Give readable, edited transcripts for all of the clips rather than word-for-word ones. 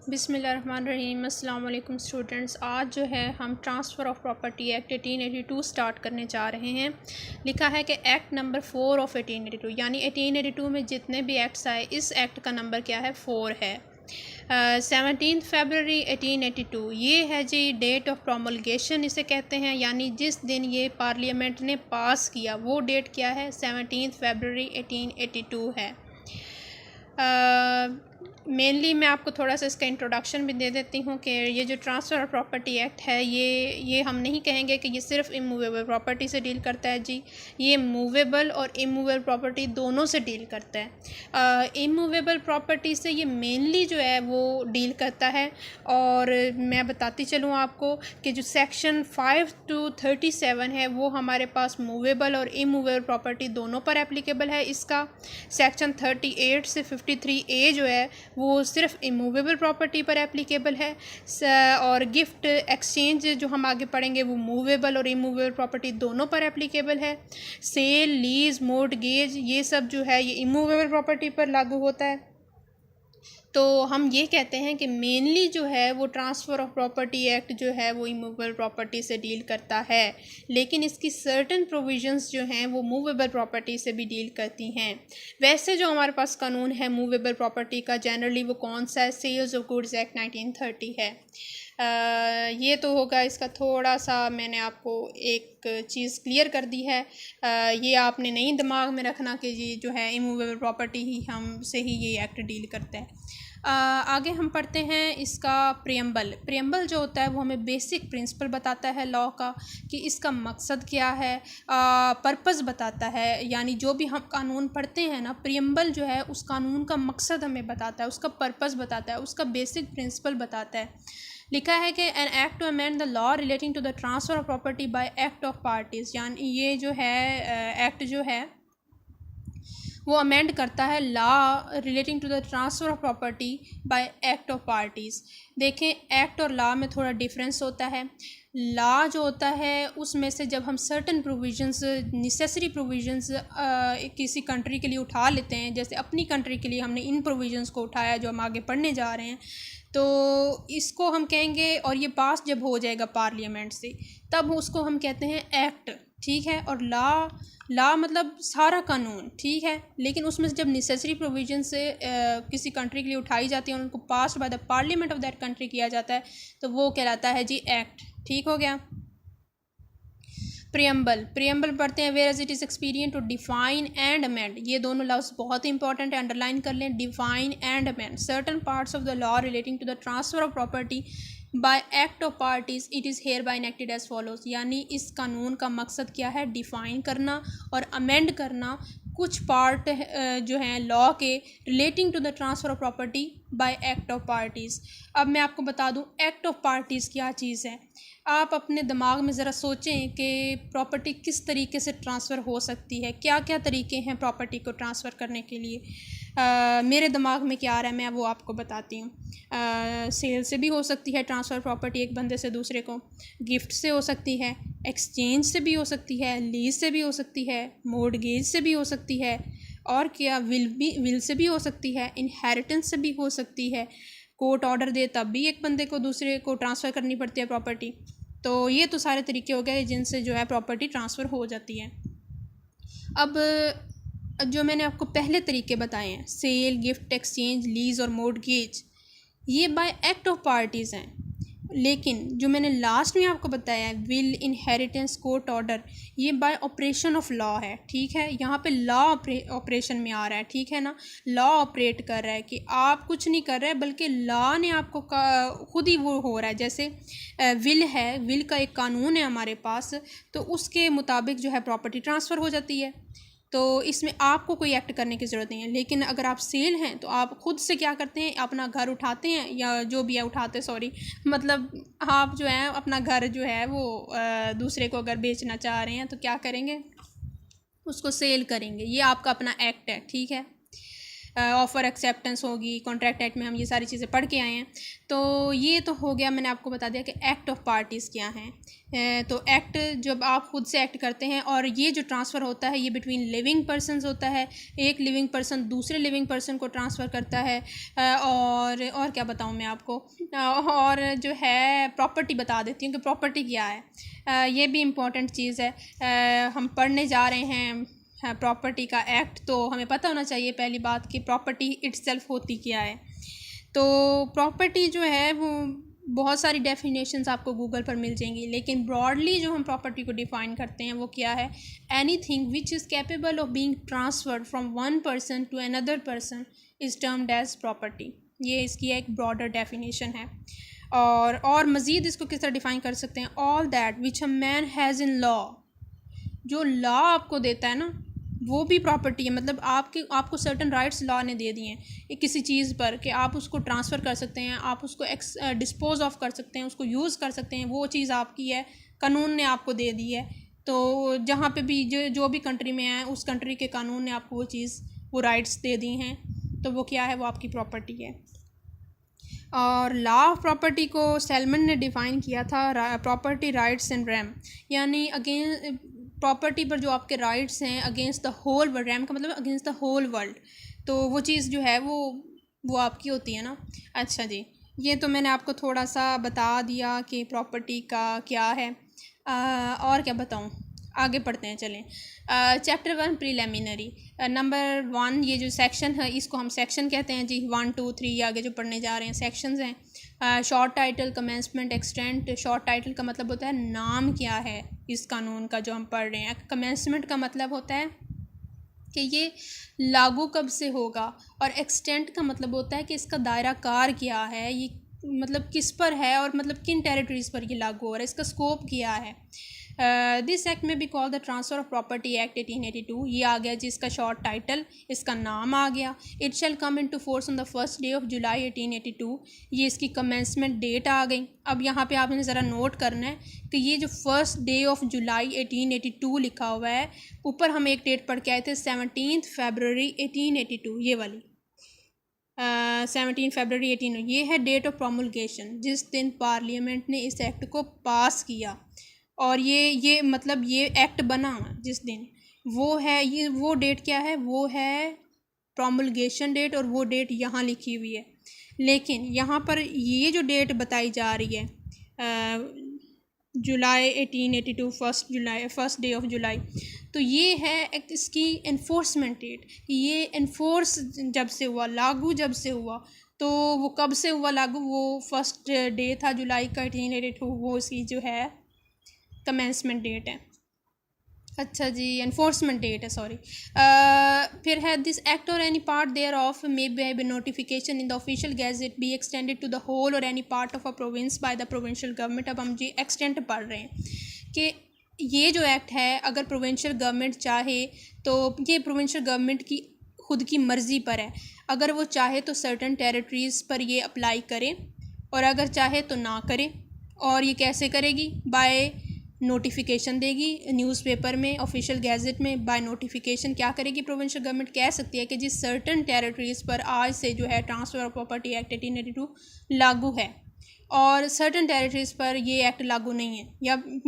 बिस्मिल्लाहिर्रहमानिर्रहीम। अस्सलाम वालेकुम स्टूडेंट्स। आज जो है हम transfer of property act 1882 start करने जा रहे हैं। लिखा है कि एक्ट नंबर 4 ऑफ 1882, यानी 1882 में जितने भी एक्ट्स आए इस एक्ट का नंबर क्या है, 4 है। 17 फरवरी 1882 ये है जी डेट ऑफ प्रोमलगेशन इसे कहते हैं, यानी जिस दिन ये पार्लियामेंट ने पास किया वो डेट क्या है, 17 फरवरी 1882 है। मेनली मैं आपको थोड़ा सा इसका इंट्रोडक्शन भी दे देती हूँ कि ये जो ट्रांसफ़र ऑफ प्रॉपर्टी एक्ट है ये हम नहीं कहेंगे कि ये सिर्फ इमूवेबल प्रॉपर्टी से डील करता है जी, ये मूवेबल और इमूवेबल प्रॉपर्टी दोनों से डील करता है। इमूवेबल प्रॉपर्टी से ये मेनली जो है वो डील करता है, और मैं बताती चलूँ आपको कि जो सेक्शन 5 to 37 है वो हमारे पास मूवेबल और इमूवेबल प्रॉपर्टी दोनों पर एप्लीकेबल है। इसका सेक्शन 38 से 53A जो है वो सिर्फ इमूवेबल प्रॉपर्टी पर एप्लीकेबल है, और गिफ्ट एक्सचेंज जो हम आगे पढ़ेंगे वो मूवेबल और इमूवेबल प्रॉपर्टी दोनों पर एप्लीकेबल है। सेल, लीज, मोर्टगेज ये सब जो है ये इमूवेबल प्रॉपर्टी पर लागू होता है। तो हम ये कहते हैं कि मेनली जो है वो ट्रांसफ़र ऑफ प्रॉपर्टी एक्ट जो है वो इमूवेबल प्रॉपर्टी से डील करता है, लेकिन इसकी सर्टेन प्रोविजंस जो हैं वो मूवेबल प्रॉपर्टी से भी डील करती हैं। वैसे जो हमारे पास कानून है मूवेबल प्रॉपर्टी का जनरली वो कौन सा है, सेल्स ऑफ गुड्स एक्ट 1930 है। ये तो होगा इसका थोड़ा सा मैंने आपको एक चीज़ क्लियर कर दी है। ये आपने नहीं दिमाग में रखना कि ये जो है इमूवेबल प्रॉपर्टी ही हम से ही ये एक्ट डील करता है। आगे हम पढ़ते हैं इसका प्रियम्बल जो होता है वो हमें बेसिक प्रिंसिपल बताता है लॉ का, कि इसका मकसद क्या है, पर्पस बताता है। यानी जो भी हम कानून पढ़ते हैं ना, प्रियम्बल जो है उस कानून का मकसद हमें बताता है, उसका पर्पस बताता है, उसका बेसिक प्रिंसिपल बताता है। लिखा है कि an act to amend the law relating to the transfer of property by act of parties, यानी ये जो है एक्ट जो है वो अमेंड करता है law relating to the transfer of property by act of parties. देखें, एक्ट और लॉ में थोड़ा डिफरेंस होता है। लॉ जो होता है उसमें से जब हम सर्टन प्रोविजंस, नेसेसरी प्रोविजंस किसी कंट्री के लिए उठा लेते हैं, जैसे अपनी कंट्री के लिए हमने इन प्रोविजंस को उठाया जो हम आगे पढ़ने जा रहे हैं, तो इसको हम कहेंगे, और ये पास जब हो जाएगा पार्लियामेंट से तब उसको हम कहते हैं एक्ट, ठीक है। और लॉ मतलब सारा कानून, ठीक है, लेकिन उसमें से जब नेसेसरी प्रोविजन से किसी कंट्री के लिए उठाई जाती है और उनको pass by the parliament of that country किया जाता है तो वो कहलाता है जी एक्ट, ठीक हो गया। प्रियम्बल पढ़ते हैं, whereas it is expedient to define and amend. ये दोनों लफ्ज़ बहुत इंपॉर्टेंट है, अंडरलाइन कर लें, define and amend certain parts of the law relating to the transfer of property by act of parties it is hereby enacted as follows. यानी इस कानून का मकसद क्या है, डिफ़ाइन करना और अमेंड करना कुछ पार्ट जो हैं लॉ के relating to the transfer of property by act of parties. अब मैं आपको बता दूं एक्ट ऑफ पार्टीज़ क्या चीज़ है। आप अपने दिमाग में ज़रा सोचें कि प्रॉपर्टी किस तरीके से ट्रांसफ़र हो सकती है, क्या क्या तरीके हैं प्रॉपर्टी को ट्रांसफ़र करने के लिए। मेरे दिमाग में क्या आ रहा है मैं वो आपको बताती हूँ। सेल से भी हो सकती है ट्रांसफ़र प्रॉपर्टी एक बंदे से दूसरे को, गिफ्ट से हो सकती है, एक्सचेंज से भी हो सकती है, लीज से भी हो सकती है, मोर्टगेज से भी हो सकती है, और क्या विल से भी हो सकती है, इनहेरिटेंस से भी हो सकती है, कोर्ट ऑर्डर दे तब भी एक बंदे को दूसरे को ट्रांसफ़र करनी पड़ती है प्रॉपर्टी। तो ये तो सारे तरीके हो गए जिनसे जो है प्रॉपर्टी ट्रांसफ़र हो जाती है। अब जो मैंने आपको पहले तरीके बताए हैं, सेल, गिफ्ट, एक्सचेंज, लीज और मोर्टगेज, ये बाय एक्ट ऑफ पार्टीज़ हैं। लेकिन जो मैंने लास्ट में आपको बताया है, विल, इनहेरिटेंस, कोर्ट ऑर्डर, ये बाय ऑपरेशन ऑफ लॉ है, ठीक है। यहाँ पे लॉ ऑपरेशन में आ रहा है, ठीक है ना। लॉ ऑपरेट कर रहा है कि आप कुछ नहीं कर रहे बल्कि लॉ ने आपको खुद ही वो हो रहा है। जैसे विल है, विल का एक कानून है हमारे पास, तो उसके मुताबिक जो है प्रॉपर्टी ट्रांसफ़र हो जाती है। तो इसमें आपको कोई एक्ट करने की ज़रूरत नहीं है। लेकिन अगर आप सेल हैं तो आप खुद से क्या करते हैं, अपना घर उठाते हैं, या जो भी है उठाते, सॉरी मतलब आप जो है अपना घर जो है वो दूसरे को अगर बेचना चाह रहे हैं तो क्या करेंगे, उसको सेल करेंगे। ये आपका अपना एक्ट है, ठीक है। ऑफ़र एक्सेप्टेंस होगी, कॉन्ट्रैक्ट एक्ट में हम ये सारी चीज़ें पढ़ के आए हैं। तो ये तो हो गया, मैंने आपको बता दिया कि एक्ट ऑफ पार्टीज़ क्या हैं। तो एक्ट जब आप खुद से एक्ट करते हैं, और ये जो ट्रांसफ़र होता है ये बिटवीन लिविंग पर्सनस होता है, एक लिविंग पर्सन दूसरे लिविंग पर्सन को ट्रांसफ़र करता है। और क्या बताऊँ मैं आपको, और जो है प्रॉपर्टी बता देती हूँ कि प्रॉपर्टी क्या है। ये भी इम्पॉर्टेंट चीज़ है। हम पढ़ने जा रहे हैं प्रॉपर्टी का एक्ट, तो हमें पता होना चाहिए पहली बात कि प्रॉपर्टी इट्सेल्फ होती क्या है। तो प्रॉपर्टी जो है वो बहुत सारी डेफिनेशंस आपको गूगल पर मिल जाएंगी, लेकिन ब्रॉडली जो हम प्रॉपर्टी को डिफ़ाइन करते हैं वो क्या है, anything which is capable of being transferred from one person to another person is termed as property. ये इसकी एक ब्रॉडर डेफिनेशन है। और मज़ीद इसको किस तरह डिफ़ाइन कर सकते हैं, all that which a man has in law. जो लॉ आपको देता है ना वो भी प्रॉपर्टी है, मतलब आपको सर्टन राइट्स लॉ ने दे दिए हैं किसी चीज़ पर कि आप उसको ट्रांसफ़र कर सकते हैं, आप उसको डिस्पोज ऑफ कर सकते हैं, उसको यूज़ कर सकते हैं, वो चीज़ आपकी है, कानून ने आपको दे दी है। तो जहाँ पे भी जो भी कंट्री में है उस कंट्री के कानून ने आपको वो राइट्स दे दी हैं, तो वो क्या है, वो आपकी प्रॉपर्टी है। और लॉ ऑफ प्रॉपर्टी को सेलमन ने डिफ़ाइन किया था प्रॉपर्टी राइट्स एंड रैम, यानी अगेन प्रॉपर्टी पर जो आपके राइट्स हैं against the whole world, rem का मतलब अगेंस्ट द होल वर्ल्ड, तो वो चीज़ जो है वो आपकी होती है ना। अच्छा जी, ये तो मैंने आपको थोड़ा सा बता दिया कि प्रॉपर्टी का क्या है। और क्या बताऊँ, आगे पढ़ते हैं, चलें। चैप्टर 1 प्रीलिमिनरी, नंबर 1 ये जो सेक्शन है इसको हम सेक्शन कहते हैं जी। 1 2 3 आगे जो पढ़ने जा रहे हैं सेक्शंस हैं। Short title, commencement, extent. Short title का मतलब होता है नाम क्या है इस कानून का जो हम पढ़ रहे हैं। कमेंसमेंट का मतलब होता है कि ये लागू कब से होगा, और एक्सटेंट का मतलब होता है कि इसका दायरा कार क्या है, ये मतलब किस पर है और मतलब किन टेरिटरीज़ पर ये लागू हो रहा है, इसका स्कोप क्या है। दिस एक्ट में भी call the transfer of property act 1882, ये आ गया जिसका शॉर्ट टाइटल, इसका नाम आ गया। It shall come into force on the first day of July 1882, ये इसकी कमेंसमेंट डेट आ गई। अब यहाँ पे आपने ज़रा नोट करना है कि ये जो फर्स्ट डे ऑफ जुलाई 1882 लिखा हुआ है, ऊपर हम एक डेट पढ़ के आए थे 17 फरवरी 1882, ये वाली 17 फरवरी 18, ये है डेट ऑफ प्रोमulgation, जिस दिन पार्लियामेंट ने इस एक्ट को पास किया। और ये मतलब ये एक्ट बना जिस दिन, वो है, ये वो डेट क्या है, वो है प्रोमulgation डेट, और वो डेट यहाँ लिखी हुई है। लेकिन यहाँ पर ये जो डेट बताई जा रही है जुलाई 1882, फर्स्ट डे ऑफ जुलाई, तो ये है एक इसकी इन्फोर्समेंट डेट। ये इन्फोर्स जब से हुआ, लागू जब से हुआ, तो वो कब से हुआ लागू, वो फर्स्ट डे था जुलाई का 1882, वो इसकी जो है कमेंसमेंट डेट है। अच्छा जी, एनफोर्समेंट डेट है, सॉरी। फिर है this act or any part thereof may be notification in the official gazette be extended to the whole or any part of a province by the provincial government. अब हम जी extend पढ़ रहे हैं कि ये जो एक्ट है अगर प्रोविंशियल गवर्नमेंट चाहे तो ये प्रोविंशियल गवर्नमेंट की खुद की मर्ज़ी पर है। अगर वो चाहे तो सर्टन टेरिटरीज़ पर ये अप्लाई करे, और अगर चाहे तो ना करे। और ये कैसे करेगी, बाय नोटिफिकेशन देगी न्यूज़पेपर में, ऑफिशियल गैजेट में, बाय नोटिफिकेशन क्या करेगी प्रोविंशियल गवर्नमेंट, कह सकती है कि जिस सर्टन टेरिटरीज़ पर आज से जो है ट्रांसफ़र ऑफ प्रॉपर्टी एक्ट 1882 लागू है, और सर्टन टेरिटरीज़ पर ये एक्ट लागू नहीं है,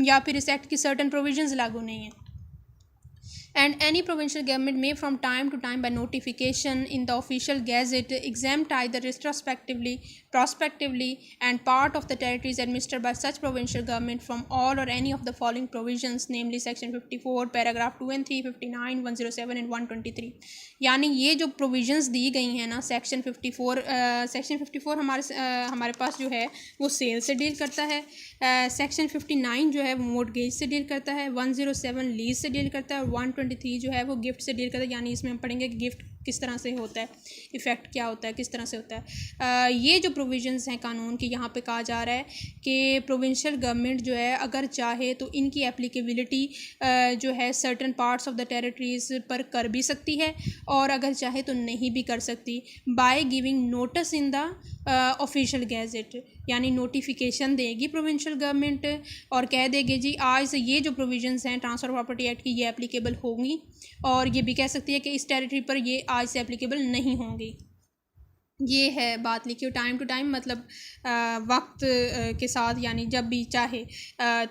या फिर इस एक्ट की सर्टन प्रोविजंस लागू नहीं है। And any provincial government may from time to time by notification in the official gazette exempt either retrospectively, prospectively and part of the territories administered by such provincial government from all or any of the following provisions, namely section 54 paragraph 2 and 3, 59, 107 and 123। यानी ये जो provisions दी गई हैं ना section 54 हमारे पास जो है वो सेल से डील करता है, सेक्शन 59 जो है वो मोर्टगेज से डील करता है, 107 लीज से डील करता है, और 123 जो है वो गिफ्ट से डील करता है। यानी इसमें हम पढ़ेंगे कि गिफ्ट किस तरह से होता है, इफ़ेक्ट क्या होता है, किस तरह से होता है। ये जो प्रोविजंस हैं कानून की, यहाँ पे कहा जा रहा है कि प्रोविंशियल गवर्नमेंट जो है अगर चाहे तो इनकी एप्लीकेबिलिटी जो है certain parts of the territories पर कर भी सकती है, और अगर चाहे तो नहीं भी कर सकती, by giving notice in the official gadget. यानी नोटिफिकेशन देगी प्रोविंशियल गवर्नमेंट और कह देगी जी आज से ये जो प्रोविजंस हैं ट्रांसफ़र प्रॉपर्टी एक्ट की ये एप्लीकेबल होंगी, और ये भी कह सकती है कि इस टेरिटरी पर ये आज से एप्लीकेबल नहीं होंगी। ये है बात लिखी हो टाइम टू टाइम, मतलब वक्त के साथ, यानी जब भी चाहे।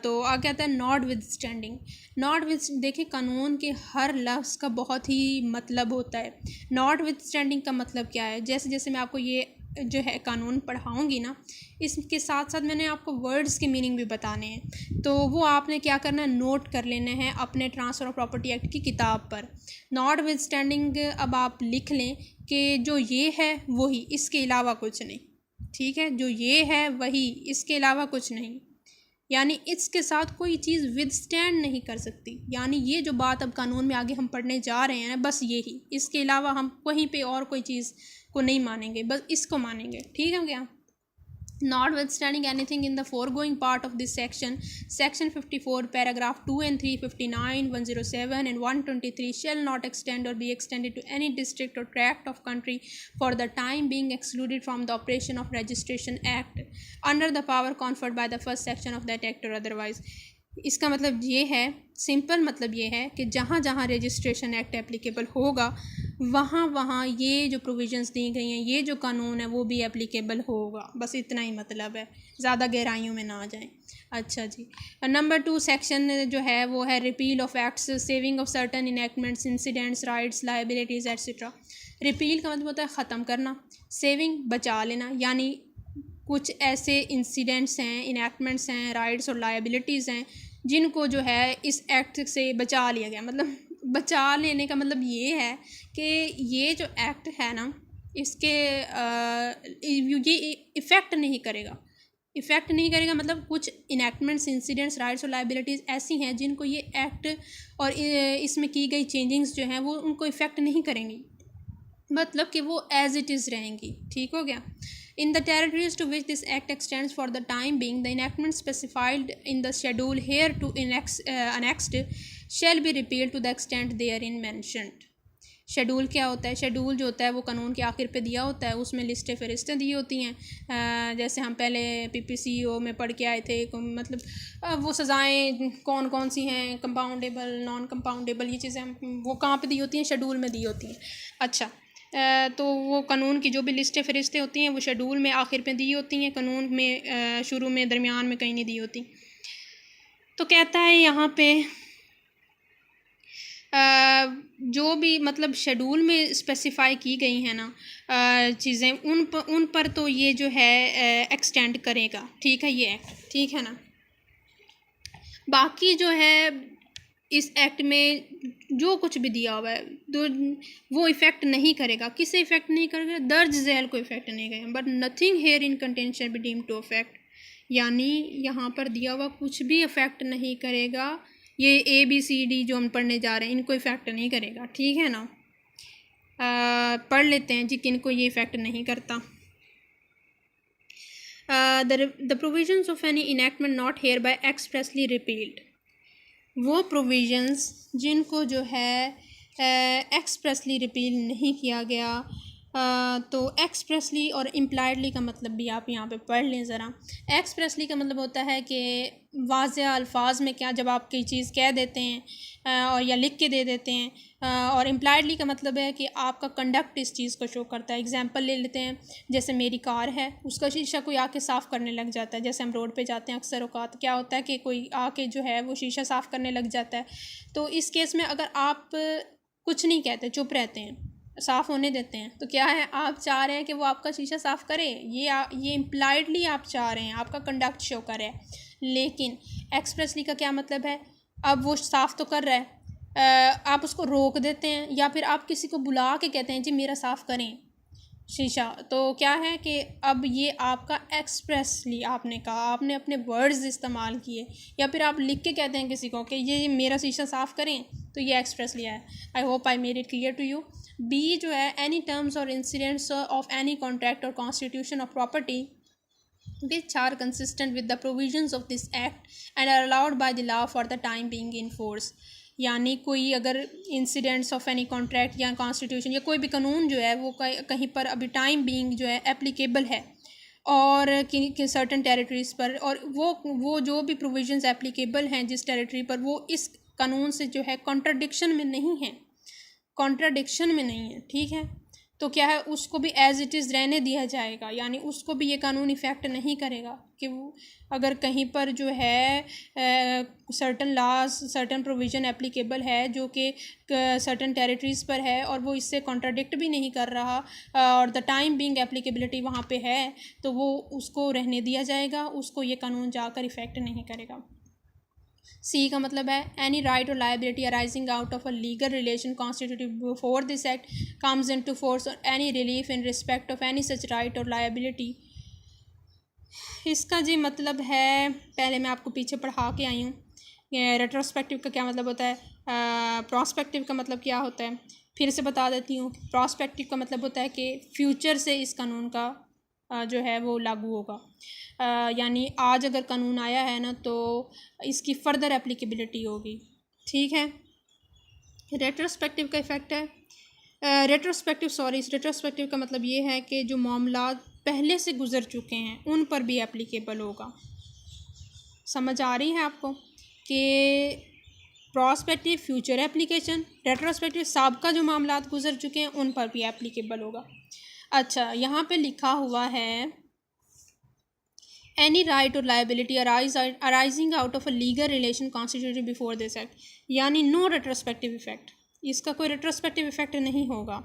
तो आगे कहता है not with standing. Not with, देखिए कानून के हर लफ्ज़ का बहुत ही मतलब होता है। नॉट विद स्टैंडिंग का मतलब क्या है, जैसे जैसे मैं आपको ये जो है कानून पढ़ाऊँगी ना, इसके साथ साथ मैंने आपको वर्ड्स के मीनिंग भी बताने हैं, तो वो आपने क्या करना है, नोट कर लेने हैं अपने ट्रांसफ़र ऑफ प्रॉपर्टी एक्ट की किताब पर। नॉट विद स्टैंडिंग अब आप लिख लें कि जो ये है वही, इसके अलावा कुछ नहीं, ठीक है, जो ये है वही, इसके अलावा कुछ नहीं, यानी इसके साथ कोई चीज़ विद स्टैंड नहीं कर सकती। यानी ये जो बात अब कानून में आगे हम पढ़ने जा रहे हैं बस यही, इसके अलावा हम कहीं पे और कोई चीज़ को नहीं मानेंगे, बस इसको मानेंगे, ठीक है क्या। Notwithstanding anything in the foregoing part of this section, Section 54, Paragraph 2 and 3, 59, 107 and 123 shall not extend or be extended to any district or tract of country for the time being excluded from the operation of Registration Act under the power conferred by the first section of that act or otherwise। इसका मतलब ये है, simple मतलब ये है कि जहाँ जहाँ रजिस्ट्रेशन एक्ट एप्लीकेबल होगा वहाँ वहाँ ये जो प्रोविजंस दी गई हैं, ये जो कानून है वो भी एप्लीकेबल होगा, बस इतना ही मतलब है, ज़्यादा गहराइयों में ना आ जाएं। अच्छा जी, नंबर 2 सेक्शन जो है वो है repeal of acts saving of certain enactments incidents rights liabilities etcetera. Repeal का मतलब होता है ख़त्म करना, सेविंग बचा लेना, यानी कुछ ऐसे इंसिडेंट्स हैं, इनैक्टमेंट्स हैं, राइट्स और लाइबिलिटीज़ हैं जिनको जो है इस एक्ट से बचा लिया गया। मतलब बचा लेने का मतलब ये है कि ये जो एक्ट है ना, इसके ये इफ़ेक्ट नहीं करेगा। इफ़ेक्ट नहीं करेगा मतलब कुछ इनैक्टमेंट्स, इंसिडेंट्स, राइट्स और लाइबिलिटीज़ ऐसी हैं जिनको ये एक्ट और इसमें की गई चेंजिंग्स जो हैं वो उनको इफ़ेक्ट नहीं करेंगी, मतलब कि वो एज इट इज़ रहेंगी, ठीक हो गया। In the territories to which this act extends for the time being, the enactment specified in the schedule hereto annexed shall be repealed to the extent therein mentioned। Schedule क्या होता है, schedule जो होता है वो कानून के आखिर पे दिया होता है, उसमें लिस्टें फ़हरिस्तें दी होती हैं। जैसे हम पहले PPCO में पढ़ के आए थे, मतलब वो सज़ाएं कौन कौन सी हैं, कंपाउंडेबल, नॉन कंपाउंडेबल, ये चीज़ें वो कहाँ पे दी होती हैं, शेड्यूल में दी होती हैं। अच्छा, तो वो कानून की जो भी लिस्टें फ़हरिस्तें होती हैं वो शेड्यूल में आखिर पे दी होती हैं, कानून में शुरू में, दरमियान में कहीं नहीं दी होती। तो कहता है यहाँ पे जो भी मतलब शेड्यूल में स्पेसिफ़ाई की गई हैं ना चीज़ें, उन पर तो ये जो है एक्सटेंड करेगा, ठीक है, ये एक्ट, ठीक है ना। बाकी जो है इस एक्ट में जो कुछ भी दिया हुआ है तो वो इफ़ेक्ट नहीं करेगा। किसे इफ़ेक्ट नहीं करेगा, दर्ज झैल को इफ़ेक्ट नहीं करेगा। But nothing here in contention be deemed to affect, यानी यहाँ पर दिया हुआ कुछ भी इफ़ेक्ट नहीं करेगा। ये ABCD जो हम पढ़ने जा रहे हैं इनको इफ़ेक्ट नहीं करेगा, ठीक है ना। पढ़ लेते हैं जी किनको ये इफ़ेक्ट नहीं करता। The provisions of any enactment not hereby expressly repealed, वो प्रोविजंस जिनको जो है एक्सप्रेसली रिपील नहीं किया गया, तो एक्सप्रेसली और इम्प्लाइडली का मतलब भी आप यहाँ पे पढ़ लें ज़रा। एक्सप्रेसली का मतलब होता है कि वाज़ेह अल्फाज में क्या, जब आप कोई चीज़ कह देते हैं और या लिख के दे देते हैं, और इम्प्लाइडली का मतलब है कि आपका कंडक्ट इस चीज़ को शो करता है। एग्जांपल ले लेते हैं, जैसे मेरी कार है, उसका शीशा कोई आके साफ़ करने लग जाता है। जैसे हम रोड पे जाते हैं अक्सर औकात क्या होता है कि कोई आके जो है वो शीशा साफ़ करने लग जाता है। तो इस केस में अगर आप कुछ नहीं कहते, चुप रहते हैं, साफ़ होने देते हैं, तो क्या है, आप चाह रहे हैं कि वो आपका शीशा साफ़ करे, ये इम्प्लाइडली आप चाह रहे हैं, आपका कंडक्ट शो करे। लेकिन एक्सप्रेसली का क्या मतलब है, अब वो साफ़ तो कर रहा है, आप उसको रोक देते हैं या फिर आप किसी को बुला के कहते हैं जी मेरा साफ़ करें शीशा, तो क्या है कि अब ये आपका एक्सप्रेसली आपने कहा, आपने अपने वर्ड्स इस्तेमाल किए, या फिर आप लिख के कहते हैं किसी को कि ये मेरा शीशा साफ़ करें, तो ये एक्सप्रेसली है। I hope I made it clear to you. B जो है, any terms or incidents of any contract or constitution of property which are consistent with the provisions of this act and are allowed by the law for the time being in force। यानी कोई अगर incidents of any contract या constitution या कोई भी कानून जो है वो कहीं पर अभी टाइम बीइंग जो है एप्लीकेबल है और कि सर्टन टेरिटरीज़ पर, और वो जो भी प्रोविजंस एप्लीकेबल हैं जिस टेरिटरी पर, वो इस कानून से जो है कॉन्ट्रडिक्शन में नहीं हैं, कॉन्ट्राडिक्शन में नहीं है, ठीक है। तो क्या है, उसको भी एज इट इज़ रहने दिया जाएगा, यानी उसको भी ये कानून इफ़ेक्ट नहीं करेगा कि वो अगर कहीं पर जो है certain laws certain provision applicable है जो कि सर्टन टेरिटरीज़ पर है और वो इससे कॉन्ट्राडिक्ट भी नहीं कर रहा और द टाइम बीइंग एप्लीकेबिलिटी वहाँ पे है, तो वो उसको रहने दिया जाएगा, उसको ये कानून जाकर इफ़ेक्ट नहीं करेगा। सी का मतलब है any right or liability arising out of a legal relation constituted before this act comes into force or any relief in respect of any such right or liability. इसका जी मतलब है, पहले मैं आपको पीछे पढ़ा के आई हूँ। रेट्रोस्पेक्टिव का क्या मतलब होता है, प्रोस्पेक्टिव का मतलब क्या होता है, फिर से बता देती हूँ। प्रोस्पेक्टिव का मतलब होता है कि फ्यूचर से इस कानून का जो है वो लागू होगा, यानी आज अगर कानून आया है ना तो इसकी फ़र्दर एप्लीकेबिलिटी होगी, ठीक है। रेट्रोस्पेक्टिव का इफ़ेक्ट है रेट्रोस्पेक्टिव का मतलब ये है कि जो मामला पहले से गुज़र चुके हैं उन पर भी एप्लीकेबल होगा। समझ आ रही है आपको कि प्रोस्पेक्टिव फ्यूचर एप्लीकेशन, रेट्रोस्पेक्टिव साबका जो मामला गुज़र चुके हैं उन पर भी एप्लीकेबल होगा। अच्छा, यहाँ पे लिखा हुआ है any right or liability arising out of a legal relation constituted before this act, यानी नो रेट्रोस्पेक्टिव इफेक्ट, इसका कोई रेट्रोस्पेक्टिव इफेक्ट नहीं होगा।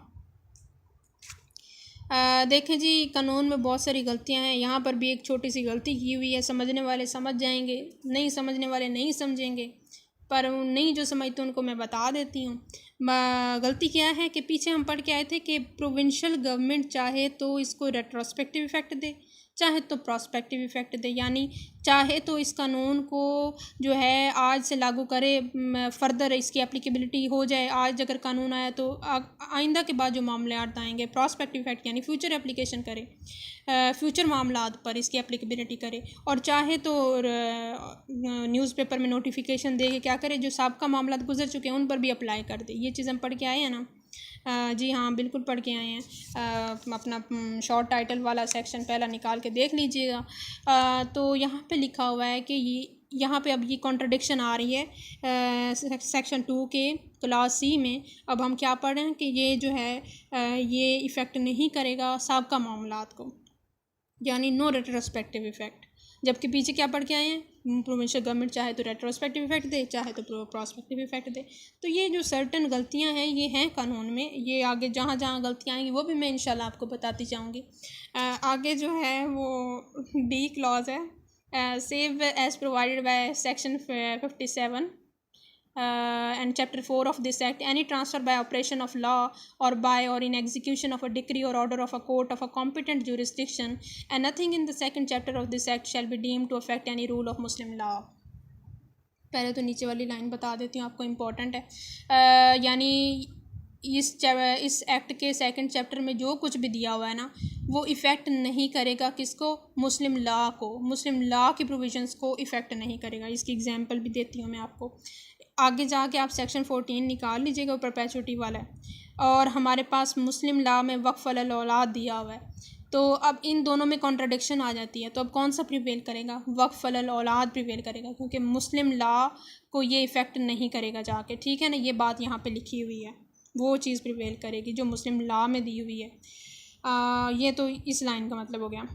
देखें जी, कानून में बहुत सारी गलतियां हैं, यहाँ पर भी एक छोटी सी गलती की हुई है। समझने वाले समझ जाएंगे, नहीं समझने वाले नहीं समझेंगे, पर नहीं जो समझते उनको मैं बता देती हूँ। गलती क्या है कि पीछे हम पढ़ के आए थे कि प्रोविंशियल गवर्नमेंट चाहे तो इसको रेट्रोस्पेक्टिव इफेक्ट दे, चाहे तो प्रोस्पेक्टिव इफेक्ट दे, यानी चाहे तो इस कानून को जो है आज से लागू करे, फर्दर इसकी एप्लीकेबिलिटी हो जाए। आज अगर कानून आया तो आइंदा के बाद जो मामले आएंगे प्रोस्पेक्टिव इफेक्ट यानी फ्यूचर एप्लीकेशन करे, फ्यूचर मामलात पर इसकी एप्लीकेबिलिटी करे, और चाहे तो न्यूज़पेपर में नोटिफिकेशन दे के क्या करे, जो साबका मामला गुजर चुके हैं उन पर भी अप्लाई कर दे। ये चीज़ हम पढ़ के आए हैं ना, जी हाँ बिल्कुल पढ़ के आए हैं। अपना शॉर्ट टाइटल वाला सेक्शन पहला निकाल के देख लीजिएगा। तो यहाँ पे लिखा हुआ है कि यहाँ पे अब ये कॉन्ट्रडिक्शन आ रही है सेक्शन 2 के क्लास सी में। अब हम क्या पढ़ रहे हैं कि ये जो है ये इफ़ेक्ट नहीं करेगा साबका मामलात को, यानी नो रेट्रोस्पेक्टिव इफ़ेक्ट। जबकि पीछे क्या पढ़ के आए हैं, प्रोविंशियल गवर्नमेंट चाहे तो रेट्रोस्पेक्टिव इफेक्ट दे, चाहे तो प्रोस्पेक्टिव इफेक्ट दे। तो ये जो सर्टन गलतियां हैं ये हैं कानून में, ये आगे जहाँ जहाँ गलतियाँ आएंगी वो भी मैं इंशाल्लाह आपको बताती जाऊँगी। आगे जो है वो डी क्लॉज है, save as provided by section 57 and chapter 4 of this act, any transfer by operation of law or by or in execution of a decree or order of a court of a competent jurisdiction, and nothing in the second chapter of this act shall be deemed to affect any rule of Muslim law. पहले तो नीचे वाली line बता देती हूँ आपको, important है। यानी इस एक्ट के सेकंड चैप्टर में जो कुछ भी दिया हुआ है ना वो इफ़ेक्ट नहीं करेगा किसको, मुस्लिम लॉ को, मुस्लिम लॉ की प्रोविजंस को इफ़ेक्ट नहीं करेगा। इसकी एग्जांपल भी देती हूँ मैं आपको। आगे जाके आप सेक्शन 14 निकाल लीजिएगा, परपेचुटी वाला है, और हमारे पास मुस्लिम लॉ में वक्फ अल औलाद दिया हुआ है। तो अब इन दोनों में कॉन्ट्राडिक्शन आ जाती है, तो अब कौन सा प्रिवेल करेगा, वक्फ अल औलाद प्रिवेल करेगा, क्योंकि मुस्लिम लॉ को ये इफ़ेक्ट नहीं करेगा जाके, ठीक है ना। ये बात यहाँ पे लिखी हुई है, वो चीज़ प्रिवेल करेगी जो मुस्लिम लॉ में दी हुई है। ये तो इस लाइन का मतलब हो गया।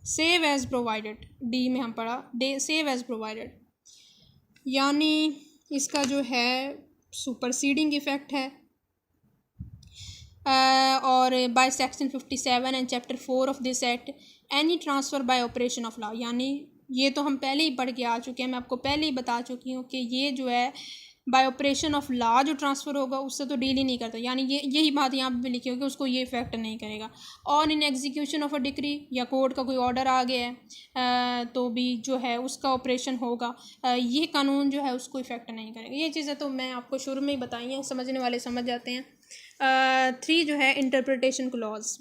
सेव एज़ प्रोवाइडेड, डी में हम पढ़ा, सेव एज़ प्रोवाइडेड, यानी इसका जो है सुपरसीडिंग इफ़ेक्ट है, और bye section 57 and chapter 4 of this act any transfer bye operation of law, यानी ये तो हम पहले ही पढ़ के आ चुके हैं, मैं आपको पहले ही बता चुकी हूँ कि ये जो है बाय ऑपरेशन ऑफ लॉ जो ट्रांसफ़र होगा उससे तो डील ही नहीं करता, यानी यही बात यहाँ पे लिखी होगी, उसको ये इफ़ेक्ट नहीं करेगा। और in execution of a decree, या कोर्ट का कोई ऑर्डर आ गया है तो भी जो है उसका ऑपरेशन होगा, ये कानून जो है उसको इफ़ेक्ट नहीं करेगा। ये चीज़ें तो मैं आपको शुरू में ही बताई हैं, समझने वाले समझ जाते हैं। 3 जो है इंटरप्रिटेशन क्लॉज।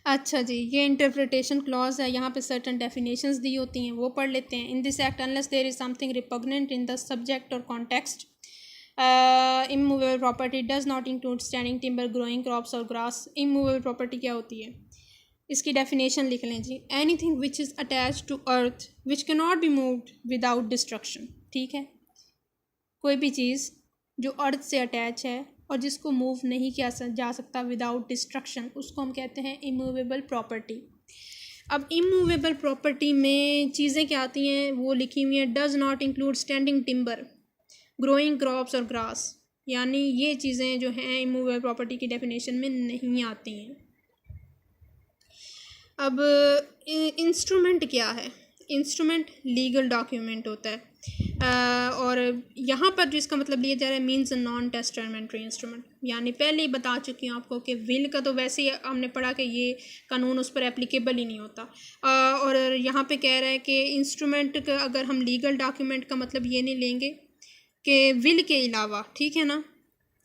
अच्छा जी, ये इंटरप्रिटेशन क्लॉज है, यहाँ पे सर्टन डेफिनेशंस दी होती हैं, वो पढ़ लेते हैं। In this act unless there is something repugnant in the subject or context, immovable property does not include standing timber, growing crops or grass. Immovable property क्या होती है, इसकी डेफिनेशन लिख लें जी, anything which is attached to earth which can not be moved without destruction, ठीक है। कोई भी चीज़ जो अर्थ से अटैच है और जिसको मूव नहीं किया जा सकता विदाउट डिस्ट्रक्शन, उसको हम कहते हैं इमूवेबल प्रॉपर्टी। अब इमूवेबल प्रॉपर्टी में चीज़ें क्या आती हैं वो लिखी हुई हैं, does not include standing timber, growing crops or grass, यानी ये चीज़ें जो हैं इमूवेबल प्रॉपर्टी की डेफिनेशन में नहीं आती हैं। अब इंस्ट्रूमेंट क्या है? इंस्ट्रूमेंट लीगल डॉक्यूमेंट होता है और यहाँ पर जिसका मतलब लिया जा रहा है मीन्स नॉन टेस्टामेंट्री इंस्ट्रूमेंट, यानी पहले ही बता चुकी हूँ आपको कि विल का तो वैसे ही हमने पढ़ा कि ये कानून उस पर एप्लीकेबल ही नहीं होता। और यहाँ पे कह रहा है कि इंस्ट्रूमेंट का अगर हम लीगल डॉक्यूमेंट का मतलब ये नहीं लेंगे कि विल के अलावा, ठीक है ना,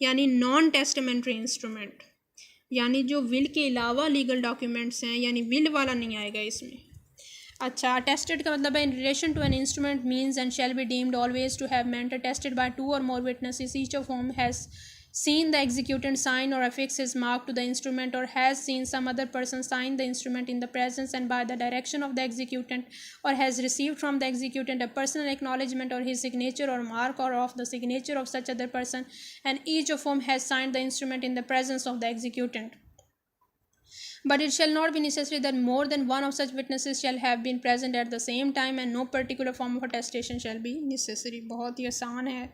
यानी नॉन टेस्टामेंट्री इंस्ट्रूमेंट, यानी जो विल के अलावा लीगल डॉक्यूमेंट्स हैं, यानी विल वाला नहीं आएगा इसमें। अच्छा, अटेस्टेड का मतलब है in relation to an instrument means and shall be deemed always to have meant attested by 2 or more witnesses, each of whom has seen the executant sign or affix his mark to the instrument or has seen some other person sign the instrument in the presence and by the direction of the executant, or has received from the executant a personal acknowledgement or his signature or mark or of the signature of such other person, and each of whom has signed the instrument in the presence of the executant. But it shall not be necessary that more than one of such witnesses shall have been present at the same time, and no particular form of attestation shall be necessary. बहुत ही आसान है,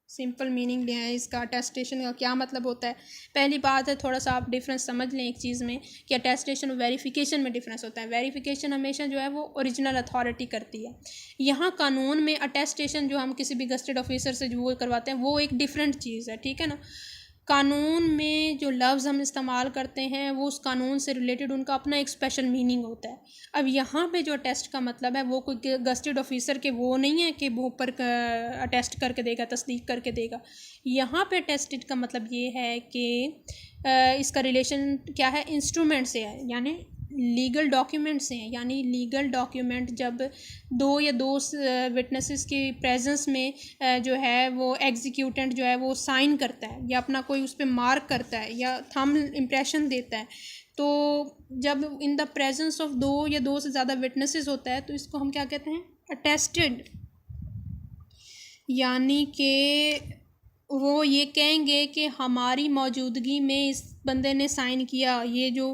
simple meaning है इसका। Attestation का क्या मतलब होता है? पहली बात है, थोड़ा सा आप डिफरेंस समझ लें एक चीज़ में कि अटेस्टेशन और वेरिफिकेशन में डिफरेंस होता है। वेरिफिकेशन हमेशा जो है वो ओरिजिनल अथॉरिटी करती है। यहाँ कानून में अटेस्टेशन जो हम किसी भी गस्टेड ऑफिसर से जो वो करवाते हैं वो एक डिफरेंट चीज़ है, ठीक है ना। कानून में जो लफ्ज़ हम इस्तेमाल करते हैं वो उस कानून से रिलेटेड उनका अपना एक स्पेशल मीनिंग होता है। अब यहाँ पे जो अटेस्ट का मतलब है वो कोई गस्टेड ऑफिसर के वो नहीं है कि वो ऊपर अटेस्ट करके देगा, तस्दीक करके देगा। यहाँ पे अटेस्टेड का मतलब ये है कि इसका रिलेशन क्या है, इंस्ट्रूमेंट से है, यानी लीगल डॉक्यूमेंट से हैं। यानी लीगल डॉक्यूमेंट जब 2 या 2 विटनेसेस की प्रेजेंस में जो है वो एग्जीक्यूटेंट जो है वो साइन करता है या अपना कोई उस पर मार्क करता है या थंब इम्प्रेशन देता है, तो जब इन द प्रेजेंस ऑफ 2 या 2 से ज़्यादा विटनेसेस होता है तो इसको हम क्या कहते हैं, अटेस्टेड। यानी कि वो ये कहेंगे कि हमारी मौजूदगी में इस बंदे ने साइन किया, ये जो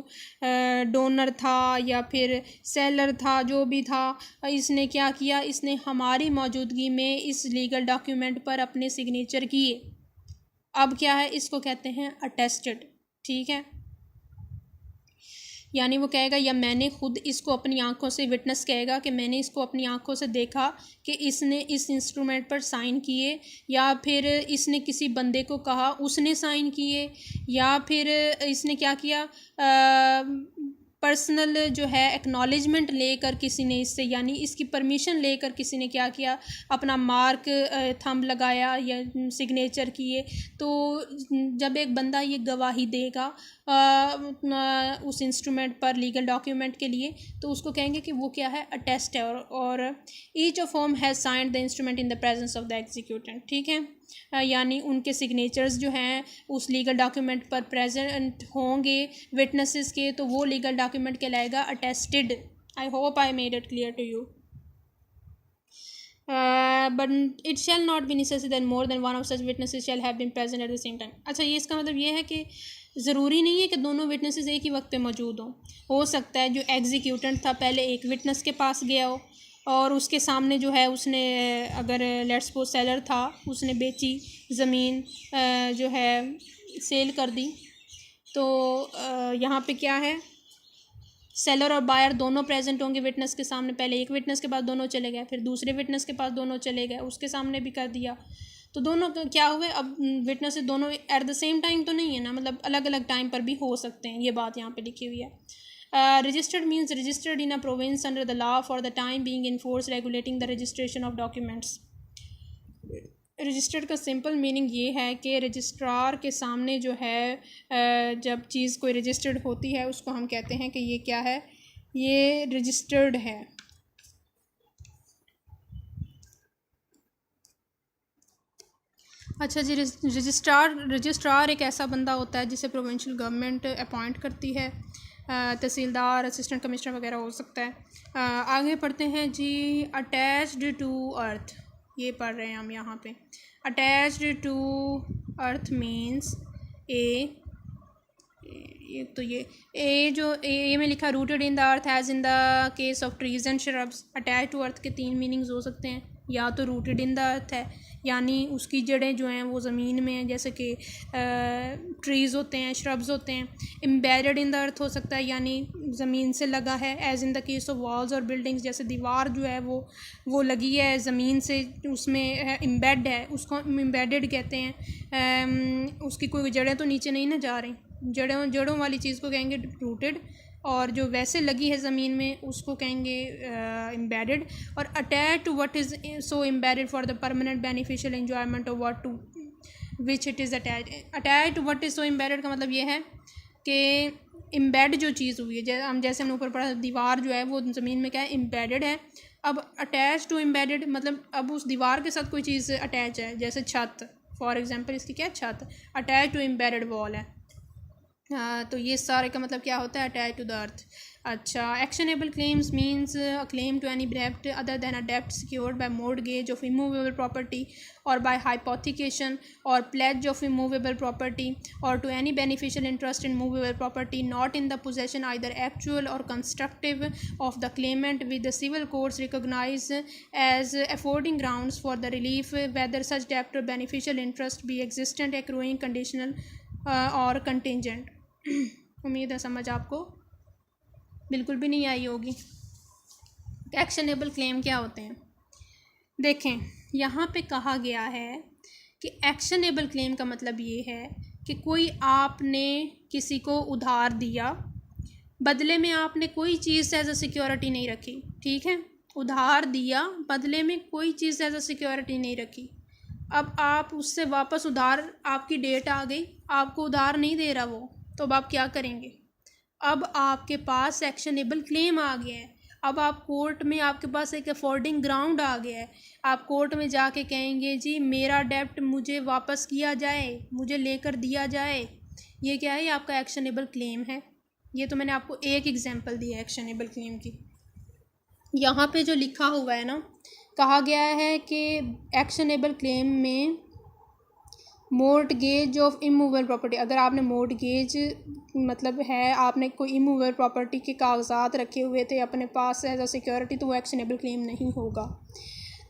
डोनर था या फिर सेलर था, जो भी था, इसने क्या किया, इसने हमारी मौजूदगी में इस लीगल डॉक्यूमेंट पर अपने सिग्नेचर किए। अब क्या है, इसको कहते हैं अटेस्टेड, ठीक है। यानी वो कहेगा या मैंने खुद इसको अपनी आंखों से, विटनेस कहेगा कि मैंने इसको अपनी आंखों से देखा कि इसने इस इंस्ट्रूमेंट पर साइन किए, या फिर इसने किसी बंदे को कहा उसने साइन किए, या फिर इसने क्या किया, पर्सनल जो है एक्नॉलेजमेंट लेकर किसी ने इससे, यानी इसकी परमिशन लेकर किसी ने क्या किया, अपना मार्क थंब लगाया या सिग्नेचर किए। तो जब एक बंदा ये गवाही देगा उस इंस्ट्रूमेंट पर लीगल डॉक्यूमेंट के लिए, तो उसको कहेंगे कि वो क्या है, अटेस्ट है। और each of whom has signed the instrument in the presence of the executant, ठीक है। यानी उनके सिग्नेचर्स जो हैं उस लीगल डॉक्यूमेंट पर प्रेजेंट होंगे विटनेसेस के, तो वो लीगल डॉक्यूमेंट कहलाएगा attested. I hope I made it clear to you. But it shall not be necessary that more than one of such witnesses shall have been present at the same time. अच्छा, ये इसका मतलब ये है कि ज़रूरी नहीं है कि दोनों विटनेसेस एक ही वक्त पे मौजूद हों। हो सकता है जो एग्जीक्यूटेंट था पहले एक विटनेस के पास गया हो और उसके सामने जो है उसने, अगर लेट्स सपोज सेलर था, उसने बेची ज़मीन, जो है सेल कर दी, तो यहाँ पे क्या है, सेलर और बायर दोनों प्रेजेंट होंगे विटनेस के सामने। पहले एक विटनेस के पास दोनों चले गए, फिर दूसरे विटनेस के पास दोनों चले गए, उसके सामने भी कर दिया, तो दोनों क्या हुए, अब विटनेस दोनों एट द सेम टाइम तो नहीं है ना, मतलब अलग अलग टाइम पर भी हो सकते हैं। ये बात यहाँ पे लिखी हुई है। Registered means registered in a province under the law for the time being in force regulating the registration of documents. Registered का सिंपल मीनिंग ये है कि रजिस्ट्रार के सामने जो है जब चीज़ कोई रजिस्टर्ड होती है उसको हम कहते हैं कि ये क्या है, ये रजिस्टर्ड है। अच्छा जी, रजिस्ट्रार एक ऐसा बंदा होता है जिसे प्रोविंशियल गवर्नमेंट अपॉइंट करती है। तहसीलदार, असिस्टेंट कमिश्नर वगैरह हो सकता है। आगे पढ़ते हैं जी, अटैच्ड टू अर्थ, ये पढ़ रहे हैं हम यहाँ पे। अटैच्ड टू अर्थ मीन्स तो ये ए में लिखा rooted in the earth as in the case of trees and shrubs. Attach to earth के 3 मीनिंग्स हो सकते हैं, या तो रूटेड इन द अर्थ है यानी उसकी जड़ें जो हैं वो ज़मीन में हैं, जैसे कि ट्रीज़ होते हैं, श्रब्स होते हैं। एम्बेडेड इन द अर्थ हो सकता है यानी ज़मीन से लगा है, as in the case of walls or buildings, जैसे दीवार जो है वो लगी है ज़मीन से, उसमें एम्बेड है, उसको एम्बेडेड कहते हैं। उसकी कोई जड़ें तो नीचे नहीं ना जा रही, जड़ों वाली चीज़ को कहेंगे रूटेड, और जो वैसे लगी है ज़मीन में उसको कहेंगे एम्बेडेड। और attach to what is so embedded for the permanent beneficial enjoyment of what to which it is attach. Attach to what is so embedded का मतलब ये है कि एम्बेड जो चीज़ हुई है, जैसे हमने ऊपर पढ़ा दीवार जो है वो ज़मीन में क्या है, एम्बेडेड है। अब अटैच टू एम्बेडेड मतलब अब उस दीवार के साथ कोई चीज़ अटैच है, जैसे छत, फॉर एग्जांपल इसकी क्या छत, अटैच टू एम्बेडेड वॉल है। तो ये सारे का मतलब क्या होता है, अटैच टू द अर्थ। अच्छा, actionable claims means a claim to any dept other than a dept secured by mortgage of immovable property or by hypothecation or pledge of immovable property और to any beneficial interest in movable property not in the possession either actual और constructive of the Clement with the civil courts recognise as affording grounds for the relief weather सच डेप्ट और beneficial interest B existent accruing conditional और contingent. उम्मीद है समझ आपको बिल्कुल भी नहीं आई होगी। एक्शनेबल क्लेम क्या होते हैं, देखें यहाँ पे कहा गया है कि एक्शनेबल क्लेम का मतलब ये है कि कोई आपने किसी को उधार दिया, बदले में आपने कोई चीज़ एज अ सिक्योरिटी नहीं रखी, ठीक है, उधार दिया बदले में कोई चीज़ एज अ सिक्योरिटी नहीं रखी। अब आप उससे वापस उधार, आपकी डेट आ गई, आपको उधार नहीं दे रहा वो, तो अब आप क्या करेंगे, अब आपके पास एक्शनेबल क्लेम आ गया है। अब आप कोर्ट में, आपके पास एक अफोर्डिंग ग्राउंड आ गया है, आप कोर्ट में जाके कहेंगे जी मेरा डेप्ट मुझे वापस किया जाए, मुझे लेकर दिया जाए। ये क्या है, ये आपका एक्शनेबल क्लेम है। ये तो मैंने आपको एक एग्जांपल दी है एक्शनेबल क्लेम की। यहाँ पे जो लिखा हुआ है ना, कहा गया है कि एक्शनेबल क्लेम में मोर्टगेज ऑफ इमूवेबल प्रॉपर्टी, अगर आपने मोर्टगेज मतलब है आपने कोई इमूवेबल प्रॉपर्टी के कागजात रखे हुए थे अपने पास एज अ सिक्योरिटी, तो वो एक्शनेबल क्लेम नहीं होगा।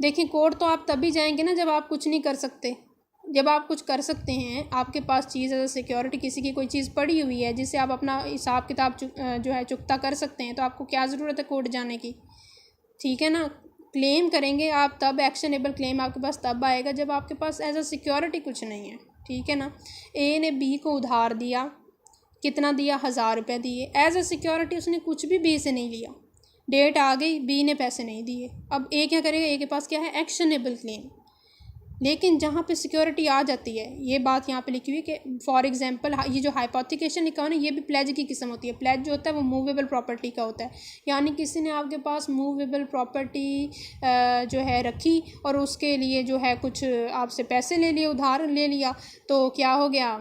देखिए कोर्ट तो आप तभी जाएंगे ना जब आप कुछ नहीं कर सकते। जब आप कुछ कर सकते हैं, आपके पास चीज़ एज अ सिक्योरिटी किसी की कोई चीज़ पड़ी हुई है जिससे आप अपना हिसाब किताब जो है चुकता कर सकते हैं, तो आपको क्या ज़रूरत है कोर्ट जाने की, ठीक है ना। क्लेम करेंगे आप तब, एक्शनेबल क्लेम आपके पास तब आएगा जब आपके पास एज अ सिक्योरिटी कुछ नहीं है, ठीक है ना। ए ने बी को उधार दिया, कितना दिया, 1000 रुपये दिए, एज अ सिक्योरिटी उसने कुछ भी बी से नहीं लिया, डेट आ गई, बी ने पैसे नहीं दिए, अब ए क्या करेगा, ए के पास क्या है, एक्शनेबल क्लेम। लेकिन जहाँ पे सिक्योरिटी आ जाती है, ये बात यहाँ पे लिखी हुई है कि फॉर एग्जांपल ये जो हाइपोथिकेशन लिखा हुआ है ना, ये भी प्लेज की किस्म होती है। प्लेज जो होता है वो मूवेबल प्रॉपर्टी का होता है, यानी किसी ने आपके पास मूवेबल प्रॉपर्टी जो है रखी और उसके लिए जो है कुछ आपसे पैसे ले लिए, उधार ले लिया, तो क्या हो गया,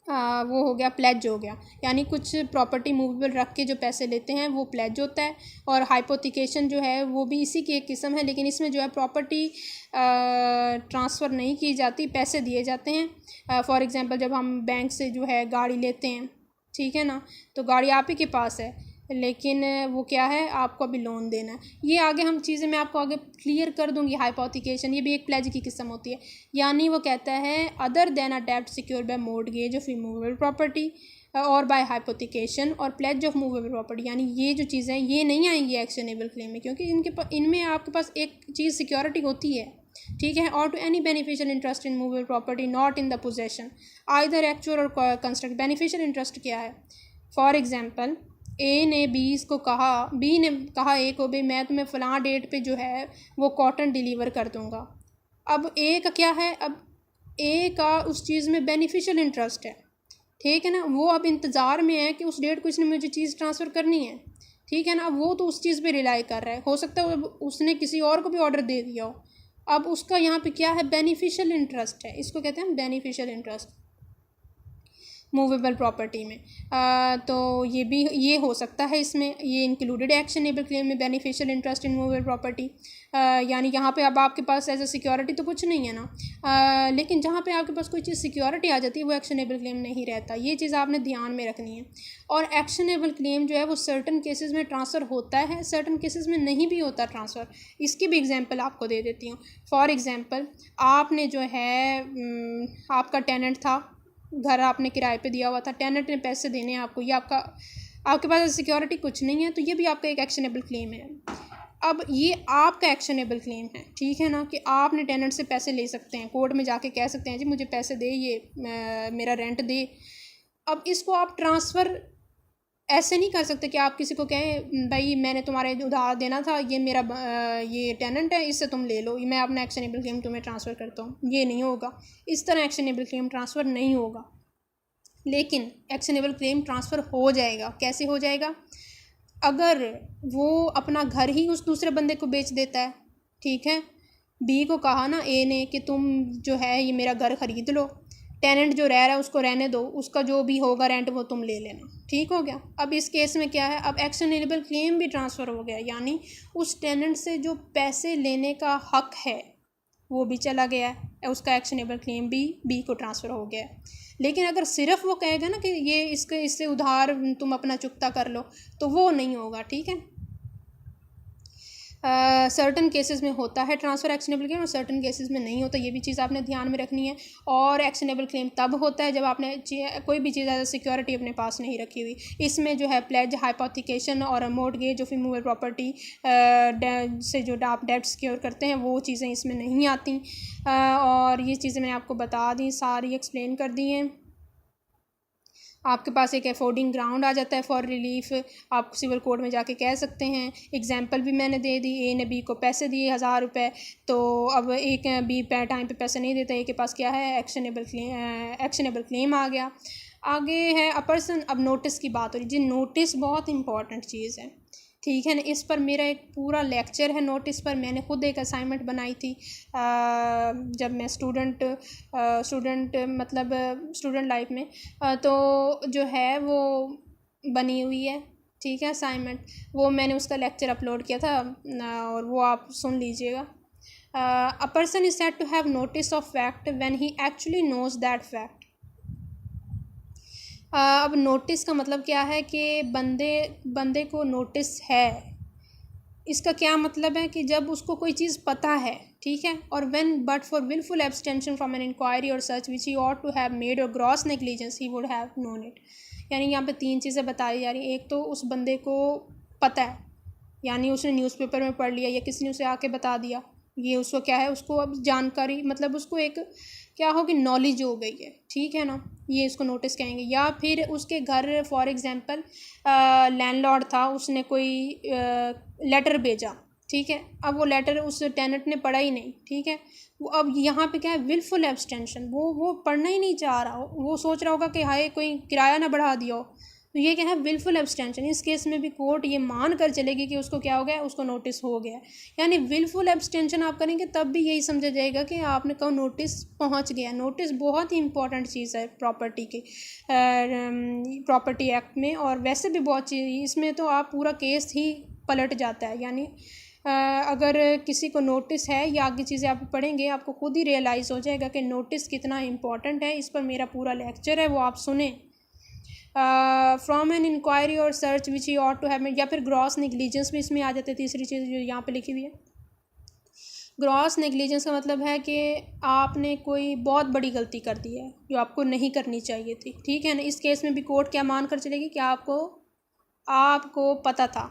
वो हो गया प्लेज हो गया, यानी कुछ प्रॉपर्टी मूवेबल रख के जो पैसे लेते हैं वो प्लेज होता है। और हाइपोथिकेशन जो है वो भी इसी की एक किस्म है, लेकिन इसमें जो है प्रॉपर्टी ट्रांसफ़र नहीं की जाती, पैसे दिए जाते हैं। फॉर एग्जांपल जब हम बैंक से जो है गाड़ी लेते हैं, ठीक है ना, तो गाड़ी आप ही के पास है, लेकिन वो क्या है, आपको अभी लोन देना है। ये आगे हम चीज़ें मैं आपको आगे क्लियर कर दूंगी। हाइपोथिकेशन ये भी एक प्लेज की किस्म होती है, यानी वो कहता है अदर देन अ डेब्ट secure by mortgage of immovable property or by hypothecation or pledge of movable property, यानी ये जो चीज़ें हैं ये नहीं आएंगी एक्शनेबल क्लेम में, क्योंकि इनमें आपके पास एक चीज़ सिक्योरिटी होती है, ठीक है। Or to any beneficial interest in movable property not in the possession either actual or constructive. Beneficial interest क्या है, फॉर एग्जांपल ए ने बी ने कहा ए को भी मैं तुम्हें फ़लाँ डेट पे जो है वो कॉटन डिलीवर कर दूंगा। अब ए का क्या है, अब ए का उस चीज़ में बेनिफिशियल इंटरेस्ट है, ठीक है ना, वो अब इंतज़ार में है कि उस डेट को इसने मुझे चीज़ ट्रांसफ़र करनी है, ठीक है ना। वो तो उस चीज़ पे रिलाई कर रहा है, हो सकता है उसने किसी और को भी ऑर्डर दे दिया हो, अब उसका यहाँ पे क्या है, बेनिफिशियल इंटरेस्ट है, इसको कहते हैं बेनिफिशियल इंटरेस्ट। मूवेबल प्रॉपर्टी में। तो ये हो सकता है, इसमें ये इंक्लूडेड एक्शनेबल क्लेम में beneficial interest in movable property. यानी यहाँ पे अब आपके पास एज ए सिक्योरिटी तो कुछ नहीं है ना, लेकिन जहाँ पे आपके पास कोई चीज़ सिक्योरिटी आ जाती है वो एक्शनेबल क्लेम नहीं रहता। ये चीज़ आपने ध्यान में रखनी है। और एक्शनेबल क्लेम जो है वो सर्टन केसेस में ट्रांसफ़र होता है, सर्टन केसेस में नहीं भी होता ट्रांसफ़र। इसकी भी एग्जांपल आपको दे देती हूँ। फॉर एग्जांपल, आपने जो है आपका टेनेंट था, घर आपने किराए पे दिया हुआ था, टेनेंट ने पैसे देने हैं आपको, ये आपके पास सिक्योरिटी कुछ नहीं है, तो ये भी आपका एक एक्शनेबल क्लेम है। अब ये आपका एक्शनेबल क्लेम है, ठीक है ना, कि आपने टेनेंट से पैसे ले सकते हैं, कोर्ट में जाके कह सकते हैं जी मुझे पैसे दे, ये मेरा रेंट दे। अब इसको आप ट्रांसफ़र ऐसे नहीं कर सकते कि आप किसी को कहें भाई मैंने तुम्हारे उधार देना था, ये मेरा ये टेनेंट है, इससे तुम ले लो, मैं अपना एक्शनेबल क्लेम तुम्हें ट्रांसफ़र करता हूँ। ये नहीं होगा, इस तरह एक्शनेबल क्लेम ट्रांसफ़र नहीं होगा। लेकिन एक्शनेबल क्लेम ट्रांसफ़र हो जाएगा। कैसे हो जाएगा? अगर वो अपना घर ही उस दूसरे बंदे को बेच देता है, ठीक है, बी को कहा ना ए ने कि तुम जो है ये मेरा घर ख़रीद लो, टेनेंट जो रह रहा है उसको रहने दो, उसका जो भी होगा रेंट वो तुम ले लेना, ठीक हो गया। अब इस केस में क्या है, अब एक्शनेबल क्लेम भी ट्रांसफ़र हो गया, यानी उस टेनेंट से जो पैसे लेने का हक है वो भी चला गया है, उसका एक्शनेबल क्लेम भी बी को ट्रांसफ़र हो गया है। लेकिन अगर सिर्फ वो कहेगा ना कि ये इससे उधार तुम अपना चुकता कर लो, तो वो नहीं होगा, ठीक है। सर्टन केसेस में होता है ट्रांसफ़र एक्शनेबल क्लेम और सर्टन केसेस में नहीं होता, ये भी चीज़ आपने ध्यान में रखनी है। और एक्शनेबल क्लेम तब होता है जब आपने कोई भी चीज़ एज सिक्योरिटी अपने पास नहीं रखी हुई। इसमें जो है प्लेज, हाइपोथिकेशन और मॉर्गेज जो मूवेबल प्रॉपर्टी से जो आप डेब्ट सिक्योर करते हैं वो चीज़ें इसमें नहीं आती। और ये चीज़ें मैंने आपको बता दी, सारी एक्सप्लेन कर दी हैं। आपके पास एक अफोर्डिंग ग्राउंड आ जाता है फॉर रिलीफ, आप सिविल कोर्ट में जाके कह सकते हैं। एग्जांपल भी मैंने दे दी, ए ने बी को पैसे दिए 1000 रुपये, तो अब एक बी टाइम पे पैसे नहीं देता, ए के पास क्या है, एक्शनेबल क्लेम आ गया। आगे है अ पर्सन। अब नोटिस की बात हो रही जी, नोटिस बहुत इंपॉर्टेंट चीज़ है, ठीक है ना। इस पर मेरा एक पूरा लेक्चर है नोटिस पर, मैंने खुद एक असाइनमेंट बनाई थी जब मैं स्टूडेंट लाइफ में, तो जो है वो बनी हुई है, ठीक है, असाइनमेंट, वो मैंने उसका लेक्चर अपलोड किया था और वो आप सुन लीजिएगा। A person is said to have notice of fact when he actually knows that fact. अब नोटिस का मतलब क्या है कि बंदे को नोटिस है। इसका क्या मतलब है कि जब उसको कोई चीज़ पता है, ठीक है, or when but for wilful abstention from an inquiry or search which he ought to have made or gross negligence he would have known it. यानी यहाँ पे 3 चीज़ें बताई जा रही हैं। एक तो उस बंदे को पता है, यानी उसने न्यूज़पेपर में पढ़ लिया या किसी ने उसे आके बता दिया, ये उसको क्या है, उसको अब जानकारी, मतलब उसको एक क्या हो कि नॉलेज हो गई है, ठीक है ना, ये इसको नोटिस कहेंगे। या फिर उसके घर फॉर एग्जांपल लैंडलॉर्ड था, उसने कोई लेटर भेजा, ठीक है, अब वो लेटर उस टेनेंट ने पढ़ा ही नहीं, ठीक है, वो अब यहाँ पे क्या है, विलफुल एब्सटेंशन, वो पढ़ना ही नहीं चाह रहा, वो सोच रहा होगा कि हाय कोई किराया ना बढ़ा दिया हो, तो ये क्या है, विलफुल एब्सटेंशन। इस केस में भी कोर्ट ये मान कर चलेगी कि उसको क्या हो गया, उसको नोटिस हो गया। यानी विलफुल एब्सटेंशन आप करेंगे तब भी यही समझा जाएगा कि आपने कहा नोटिस पहुंच गया। नोटिस बहुत ही इंपॉर्टेंट चीज़ है प्रॉपर्टी एक्ट में, और वैसे भी बहुत चीज़, इसमें तो आप पूरा केस ही पलट जाता है। यानी अगर किसी को नोटिस है, या आगे चीज़ें आप पढ़ेंगे आपको खुद ही रियलाइज़ हो जाएगा कि नोटिस कितना इंपॉर्टेंट है। इस पर मेरा पूरा लेक्चर है, वो आप सुने। From an inquiry or search which he ought to have made, या फिर ग्रॉस नेग्लिजेंस भी इसमें आ जाते हैं। तीसरी चीज़ जो यहाँ पे लिखी हुई है, ग्रॉस नेग्लिजेंस का मतलब है कि आपने कोई बहुत बड़ी गलती कर दी है जो आपको नहीं करनी चाहिए थी, ठीक है ना। इस केस में भी कोर्ट क्या मान कर चलेगी कि आपको पता था।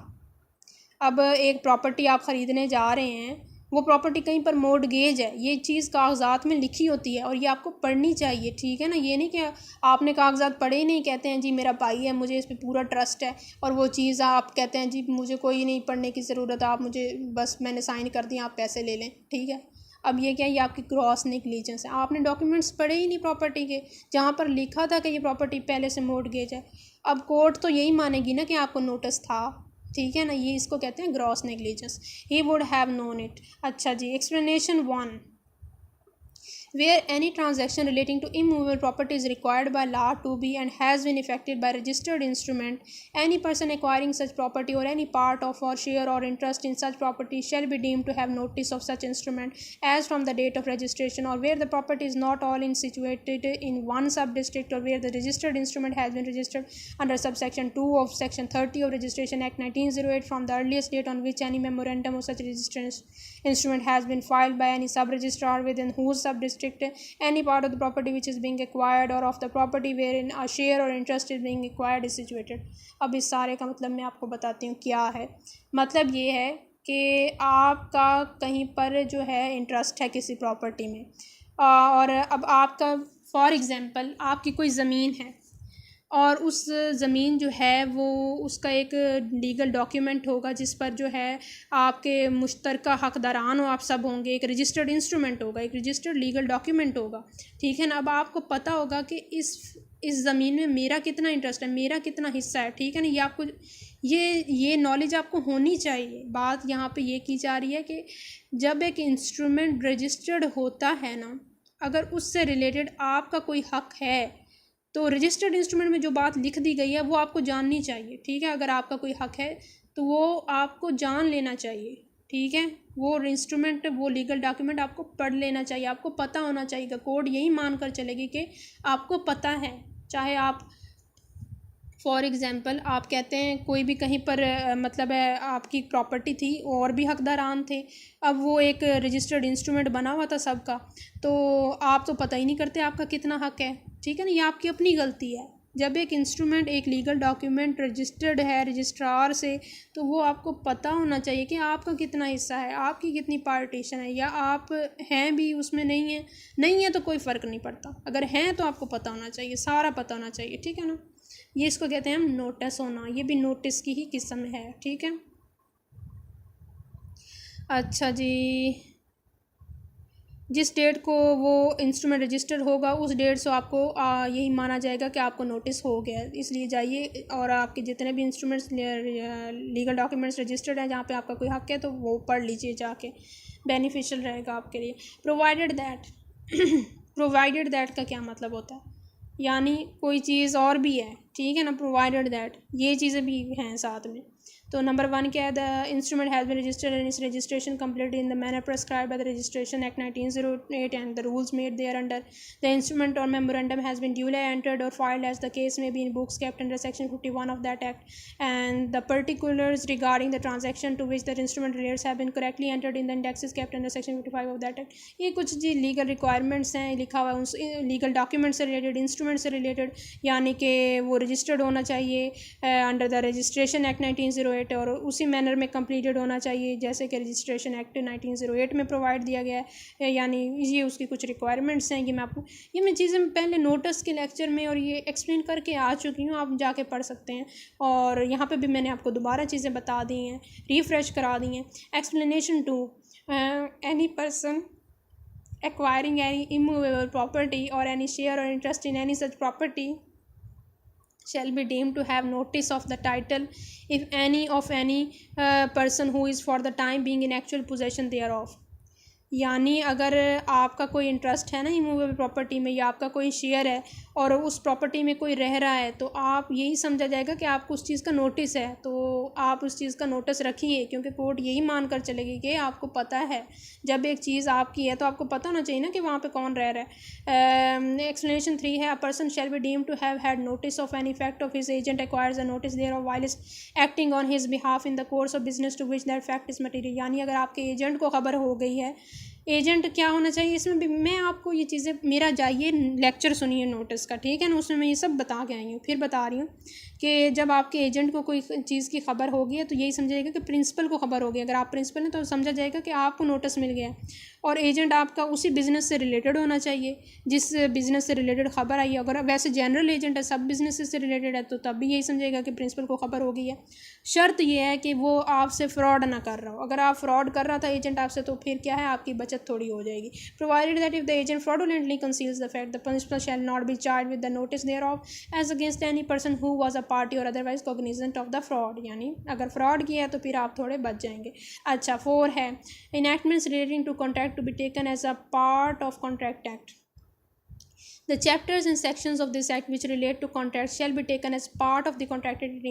अब एक प्रॉपर्टी आप ख़रीदने जा रहे हैं, वो प्रॉपर्टी कहीं पर मॉर्गेज है, ये चीज़ कागजात में लिखी होती है और ये आपको पढ़नी चाहिए, ठीक है ना। ये नहीं कि आपने कागजात पढ़े ही नहीं, कहते हैं जी मेरा भाई है, मुझे इस पर पूरा ट्रस्ट है, और वो चीज़ आप कहते हैं जी मुझे कोई नहीं पढ़ने की ज़रूरत, आप मुझे बस मैंने साइन कर दिया, आप पैसे ले लें, ठीक है। अब ये क्या है, ये आपकी ग्रॉस नेग्लिजेंस है, आपने डॉक्यूमेंट्स पढ़े ही नहीं प्रॉपर्टी के, जहाँ पर लिखा था कि ये प्रॉपर्टी पहले से मॉर्गेज है। अब कोर्ट तो यही मानेगी ना कि आपको नोटिस था, ठीक है ना। ये इसको कहते हैं gross negligence. He would have known it. अच्छा जी, explanation 1। where any transaction relating to immovable property is required by law to be and has been effected by registered instrument, any person acquiring such property or any part of or share or interest in such property shall be deemed to have notice of such instrument as from the date of registration, or where the property is not all in situated in one sub-district, or where the registered instrument has been registered under subsection 2 of section 30 of Registration Act 1908 from the earliest date on which any memorandum of such registered instrument has been filed by any sub-registrar within whose sub-district any part of the property which is being acquired or of the property wherein a share or interest is being acquired is situated. अब इस सारे का मतलब मैं आपको बताती हूँ क्या है. मतलब ये है कि आपका कहीं पर जो है इंटरेस्ट है किसी प्रॉपर्टी में, और अब आपका फॉर एग्ज़ाम्पल आपकी कोई ज़मीन है और उस ज़मीन जो है वो उसका एक लीगल डॉक्यूमेंट होगा जिस पर जो है आपके मुश्तरका हक़दारान हो आप सब होंगे, एक रजिस्टर्ड इंस्ट्रूमेंट होगा, एक रजिस्टर्ड लीगल डॉक्यूमेंट होगा, ठीक है ना. अब आपको पता होगा कि इस ज़मीन में मेरा कितना इंटरेस्ट है, मेरा कितना हिस्सा है, ठीक है ना. ये आपको ये नॉलेज आपको होनी चाहिए. बात यहाँ पे ये की जा रही है कि जब एक इंस्ट्रूमेंट रजिस्टर्ड होता है ना, अगर उससे रिलेटेड आपका कोई हक़ है तो रजिस्टर्ड इंस्ट्रूमेंट में जो बात लिख दी गई है वो आपको जाननी चाहिए, ठीक है. अगर आपका कोई हक़ है तो वो आपको जान लेना चाहिए, ठीक है. वो इंस्ट्रूमेंट वो लीगल डॉक्यूमेंट आपको पढ़ लेना चाहिए, आपको पता होना चाहिए. कोर्ट यही मान कर चलेगी कि आपको पता है. चाहे आप फॉर एग्ज़ाम्पल आप कहते हैं कोई भी कहीं पर मतलब है आपकी प्रॉपर्टी थी और भी हक़दारान थे, अब वो एक रजिस्टर्ड इंस्ट्रूमेंट बना हुआ था सबका, तो आप तो पता ही नहीं करते आपका कितना हक़ है, ठीक है ना. ये आपकी अपनी गलती है. जब एक इंस्ट्रूमेंट एक लीगल डॉक्यूमेंट रजिस्टर्ड है रजिस्ट्रार से, तो वो आपको पता होना चाहिए कि आपका कितना हिस्सा है, आपकी कितनी पार्टीशन है, या आप हैं भी उसमें नहीं है तो कोई फ़र्क नहीं पड़ता. अगर हैं तो आपको पता होना चाहिए, सारा पता होना चाहिए, ठीक है ना. ये इसको कहते हैं हम नोटिस होना. ये भी नोटिस की ही किस्म है, ठीक है. अच्छा जी, जिस डेट को वो इंस्ट्रूमेंट रजिस्टर होगा उस डेट से आपको यही माना जाएगा कि आपको नोटिस हो गया है. इसलिए जाइए और आपके जितने भी इंस्ट्रूमेंट्स लीगल डॉक्यूमेंट्स रजिस्टर्ड हैं जहाँ पे आपका कोई हक़ है तो वो पढ़ लीजिए जाके, बेनिफिशियल रहेगा आपके लिए. प्रोवाइडेड दैट का क्या मतलब होता है, यानी कोई चीज़ और भी है, ठीक है ना. प्रोवाइडेड दैट ये चीज़ें भी हैं साथ में. तो नंबर 1 क्या है, the instrument has been registered and its registration completed in the manner prescribed by the registration act 1908 and the rules made thereunder. The instrument or memorandum has been duly entered or filed as the case may be in books kept under section 51 of that act, and the particulars regarding the transaction to which the instrument relates have been correctly entered in the indexes kept under section 55 of that act. ये कुछ जी legal requirements हैं, लिखा हुआ है उस legal document से related, instrument से related, यानी कि वो रजिस्टर्ड होना चाहिए अंडर द रजिस्ट्रेशन एक्ट 1908 और उसी मैनर में कंप्लीटेड होना चाहिए जैसे कि रजिस्ट्रेशन एक्ट 1908 में प्रोवाइड दिया गया है. यानी ये उसकी कुछ रिक्वायरमेंट्स हैं. ये मैं चीज़ें पहले नोटिस के लेक्चर में और ये एक्सप्लेन करके आ चुकी हूँ, आप जाके पढ़ सकते हैं. और यहाँ पे भी मैंने आपको दोबारा चीज़ें बता दी हैं, रिफ्रेश करा दी हैं. Explanation 2, any person acquiring any immovable property or any share or interest in any such property shall be deemed to have notice of the title if any person who is for the time being in actual possession thereof. यानी अगर आपका कोई interest है ना immovable property में, या आपका कोई शेयर है और उस प्रॉपर्टी में कोई रह रहा है, तो आप यही समझा जाएगा कि आपको उस चीज़ का नोटिस है, तो आप उस चीज़ का नोटिस रखिए, क्योंकि कोर्ट यही मान कर चलेगी कि आपको पता है. जब एक चीज़ आपकी है तो आपको पता होना चाहिए ना कि वहाँ पे कौन रह रहा है. एक्सप्लेनेशन 3 है, a person shall be deemed to have had notice of any fact of his agent acquires a notice thereof while acting on his behalf in the course of business to which that fact is material. यानी अगर आपके agent को खबर हो गई है, agent क्या होना चाहिए इसमें भी मैं आपको ये चीज़ें, मेरा जाइए लेक्चर सुनिए नोटिस का, ठीक है ना. उसमें मैं ये सब बता के आई हूँ, फिर बता रही हूँ कि जब आपके एजेंट को कोई चीज़ की खबर होगी है तो यही समझाएगा कि प्रिंसिपल को खबर होगी. अगर आप प्रिंसिपल हैं तो समझा जाएगा कि आपको नोटिस मिल गया है, और एजेंट आपका उसी बिज़नेस से रिलेटेड होना चाहिए जिस बिज़नेस से रिलेटेड खबर आई है. अगर वैसे जनरल एजेंट है, सब बिज़नेस से रिलेटेड है, तो तब भी यही समझेगा कि प्रिंसिपल को खबर हो गई है. शर्त यह है कि वो आपसे फ़्रॉड ना कर रहा हो. अगर आप फ्रॉड कर रहा था एजेंट आपसे, तो फिर क्या है, आपकी बचत बचत थोड़ी हो जाएगी। Provided that if the agent fraudulently conceals the fact the principal shall not be charged with the notice thereof as against any person who was a party or otherwise cognizant of the fraud, यानी अगर fraud किया है तो फिर आप थोड़े बच जाएंगे। अच्छा 4 है enactments relating to contract to be taken as a part of contract act. The chapters and sections of this act which relate to contracts shall be taken as part of the contracted